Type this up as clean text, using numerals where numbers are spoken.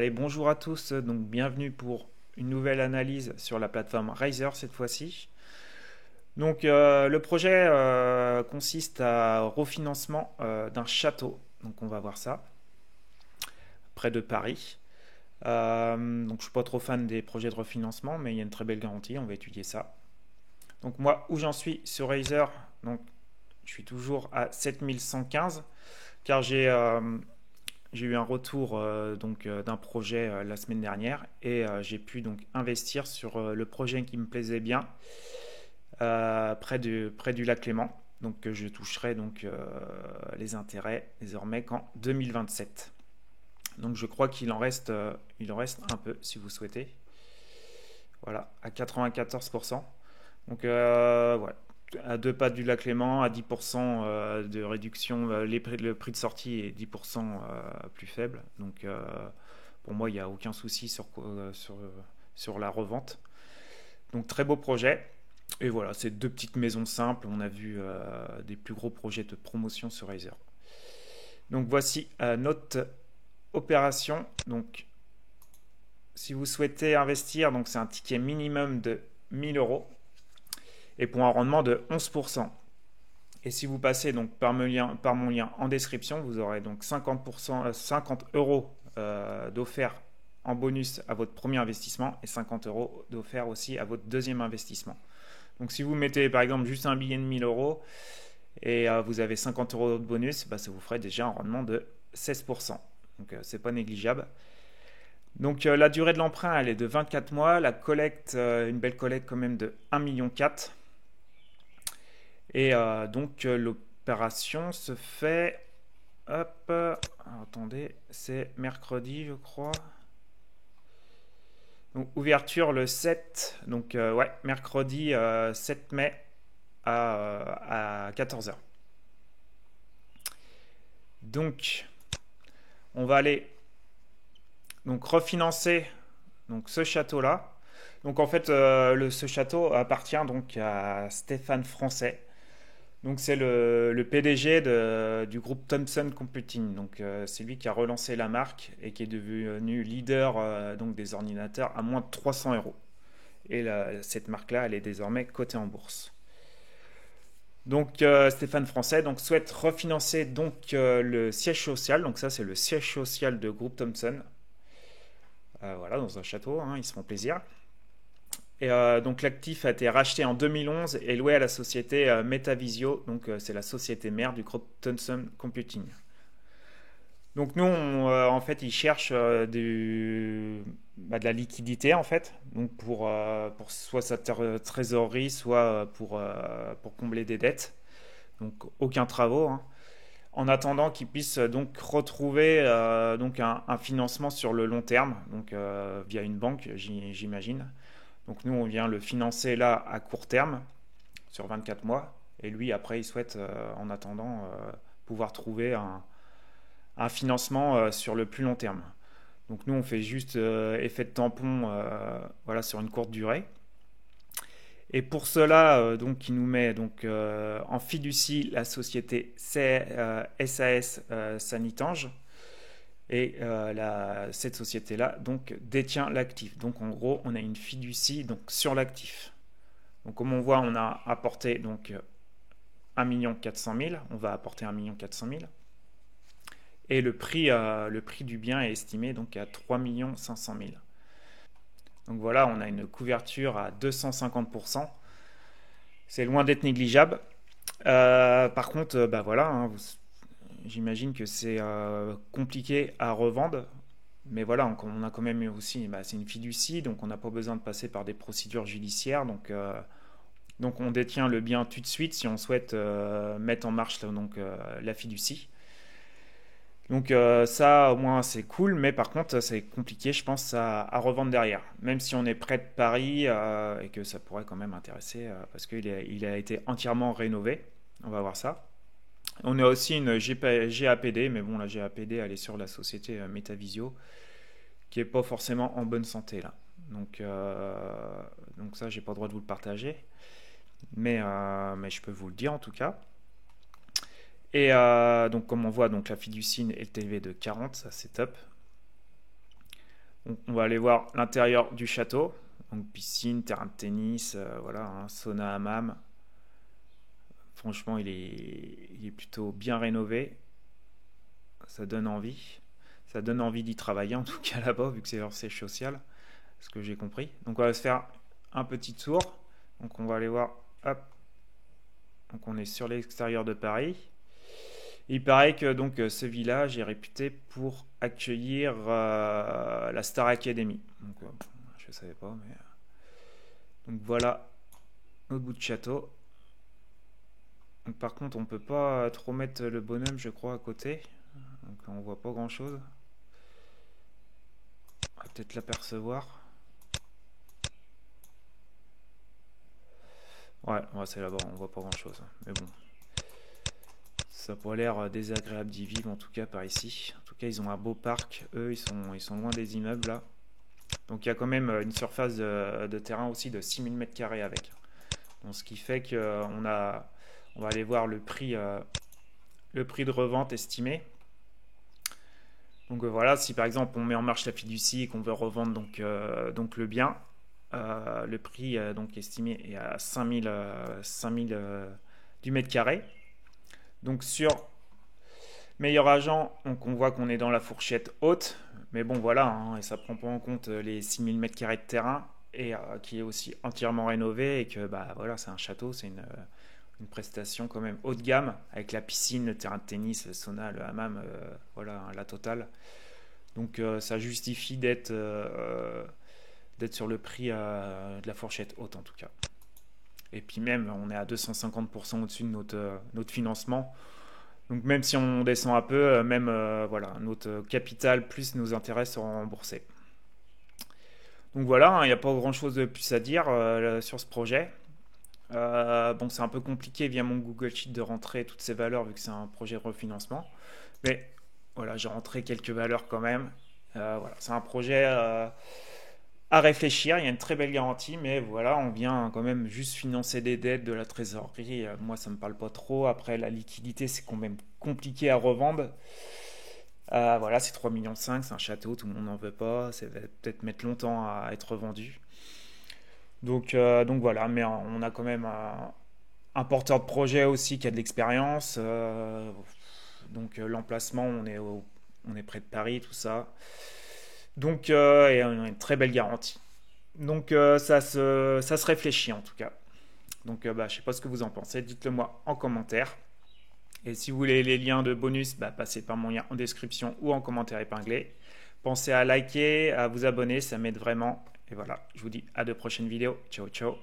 Allez, bonjour à tous, donc bienvenue pour une nouvelle analyse sur la plateforme Riser cette fois-ci. Donc le projet consiste à refinancement d'un château, donc on va voir ça, près de Paris. Donc je suis pas trop fan des projets de refinancement, mais il y a une très belle garantie, on va étudier ça. Donc moi, où j'en suis sur Riser, donc je suis toujours à 7115, car j'ai eu un retour d'un projet la semaine dernière et j'ai pu donc investir sur le projet qui me plaisait bien près du lac Léman. Donc je toucherai donc les intérêts désormais qu'en 2027. Donc je crois il en reste un peu si vous souhaitez. Voilà, à 94%. Donc ouais, à deux pas du lac Léman, à 10% de réduction, le prix de sortie est 10% plus faible. Donc pour moi, il n'y a aucun souci sur la revente. Donc très beau projet. Et voilà, c'est deux petites maisons simples. On a vu des plus gros projets de promotion sur Razer. Donc voici notre opération. Donc si vous souhaitez investir, donc c'est un ticket minimum de 1000 euros et pour un rendement de 11%. Et si vous passez donc par mon lien en description, vous aurez donc 50 euros d'offert en bonus à votre premier investissement et 50 euros d'offert aussi à votre deuxième investissement. Donc si vous mettez par exemple juste un billet de 1000 euros et vous avez 50 euros de bonus, bah, ça vous ferait déjà un rendement de 16%. Donc c'est pas négligeable. Donc la durée de l'emprunt elle est de 24 mois, la collecte, une belle collecte quand même de 1,4 million. Et donc l'opération se fait, hop, attendez, c'est mercredi je crois. Donc ouverture le 7, donc ouais, mercredi 7 mai à 14 heures. Donc on va aller donc refinancer donc ce château là. Donc en fait ce château appartient donc à Stéphane Français. Donc c'est le PDG du groupe Thomson Computing. Donc c'est lui qui a relancé la marque et qui est devenu leader donc des ordinateurs à moins de 300 euros. Et cette marque-là, elle est désormais cotée en bourse. Donc Stéphane Français donc souhaite refinancer donc le siège social. Donc ça c'est le siège social de groupe Thomson. Voilà, dans un château, hein, ils se font plaisir. Et donc l'actif a été racheté en 2011 et loué à la société Metavisio, donc c'est la société mère du groupe Thomson Computing. Donc nous, en fait, ils cherchent de la liquidité en fait, donc pour soit sa trésorerie, soit pour combler des dettes. Donc aucun travaux, hein. En attendant qu'ils puissent donc retrouver donc un financement sur le long terme, donc via une banque, j'imagine. Donc nous, on vient le financer là à court terme, sur 24 mois. Et lui, après, il souhaite, en attendant, pouvoir trouver un financement sur le plus long terme. Donc nous, on fait juste effet de tampon voilà, sur une courte durée. Et pour cela, donc, il nous met donc, en fiducie la société SAS Sanitange. Et cette société-là donc détient l'actif. Donc en gros, on a une fiducie donc sur l'actif. Donc comme on voit, on a apporté donc 1 400 000. On va apporter 1 400 000. Et le prix du bien est estimé donc à 3 500 000. Donc voilà, on a une couverture à 250%. C'est loin d'être négligeable. Par contre, bah voilà, hein, j'imagine que c'est compliqué à revendre. Mais voilà, on a quand même aussi, bah, c'est une fiducie, donc on n'a pas besoin de passer par des procédures judiciaires. Donc on détient le bien tout de suite si on souhaite mettre en marche donc, la fiducie. Donc ça, au moins, c'est cool, mais par contre, c'est compliqué, je pense, à revendre derrière. Même si on est près de Paris et que ça pourrait quand même intéresser, parce qu'il a été entièrement rénové. On va voir ça. On a aussi une GAPD, mais bon, la GAPD, elle est sur la société Metavisio, qui est pas forcément en bonne santé là. Donc ça, j'ai pas le droit de vous le partager, mais je peux vous le dire en tout cas. Et donc comme on voit, donc la fiducine est élevée de 40, ça c'est top. On va aller voir l'intérieur du château. Donc piscine, terrain de tennis, voilà, hein, sauna, hammam. Franchement, il est plutôt bien rénové. Ça donne envie. Ça donne envie d'y travailler, en tout cas là-bas, vu que c'est leur siège social, ce que j'ai compris. Donc on va se faire un petit tour. Donc on va aller voir. Hop. Donc on est sur l'extérieur de Paris. Il paraît que donc ce village est réputé pour accueillir la Star Academy. Donc je savais pas, mais donc voilà notre bout de château. Donc, par contre, on peut pas trop mettre le bonhomme, je crois, à côté. Donc on voit pas grand chose. On va peut-être l'apercevoir. Ouais, c'est là-bas, on voit pas grand chose. Mais bon, ça pourrait l'air désagréable d'y vivre, en tout cas par ici. En tout cas, ils ont un beau parc. Eux, ils sont loin des immeubles là. Donc il y a quand même une surface de terrain aussi de 6000 m² avec. Donc, ce qui fait qu'on on va aller voir le prix de revente estimé. Donc voilà, si par exemple on met en marche la fiducie et qu'on veut revendre donc le bien, le prix donc estimé est à 5000 du mètre carré. Donc sur meilleur agent, donc on voit qu'on est dans la fourchette haute, mais bon voilà, hein, et ça prend pas en compte les 6000 m² de terrain et qui est aussi entièrement rénové et que bah voilà, c'est un château, c'est une prestation quand même haut de gamme avec la piscine, le terrain de tennis, le sauna, le hammam, voilà la totale. Donc ça justifie d'être sur le prix de la fourchette haute en tout cas. Et puis même on est à 250% au-dessus de notre financement. Donc même si on descend un peu, même voilà, notre capital plus nos intérêts seront remboursés. Donc voilà, il n'y a pas grand-chose de plus à dire sur ce projet. Bon, c'est un peu compliqué via mon Google Sheet de rentrer toutes ces valeurs vu que c'est un projet de refinancement. Mais voilà, j'ai rentré quelques valeurs quand même. Voilà, c'est un projet à réfléchir. Il y a une très belle garantie, mais voilà, on vient quand même juste financer des dettes, de la trésorerie. Moi, ça me parle pas trop. Après, la liquidité, c'est quand même compliqué à revendre. Voilà, c'est 3,5 millions, c'est un château, tout le monde n'en veut pas. Ça va peut-être mettre longtemps à être vendu. Donc voilà, mais on a quand même un porteur de projet aussi qui a de l'expérience. Donc l'emplacement, on est près de Paris, tout ça. Donc et on a une très belle garantie. Donc ça se réfléchit en tout cas. Donc bah, je sais pas ce que vous en pensez, dites-le moi en commentaire. Et si vous voulez les liens de bonus, bah, passez par mon lien en description ou en commentaire épinglé. Pensez à liker, à vous abonner, ça m'aide vraiment. Et voilà, je vous dis à de prochaines vidéos. Ciao, ciao.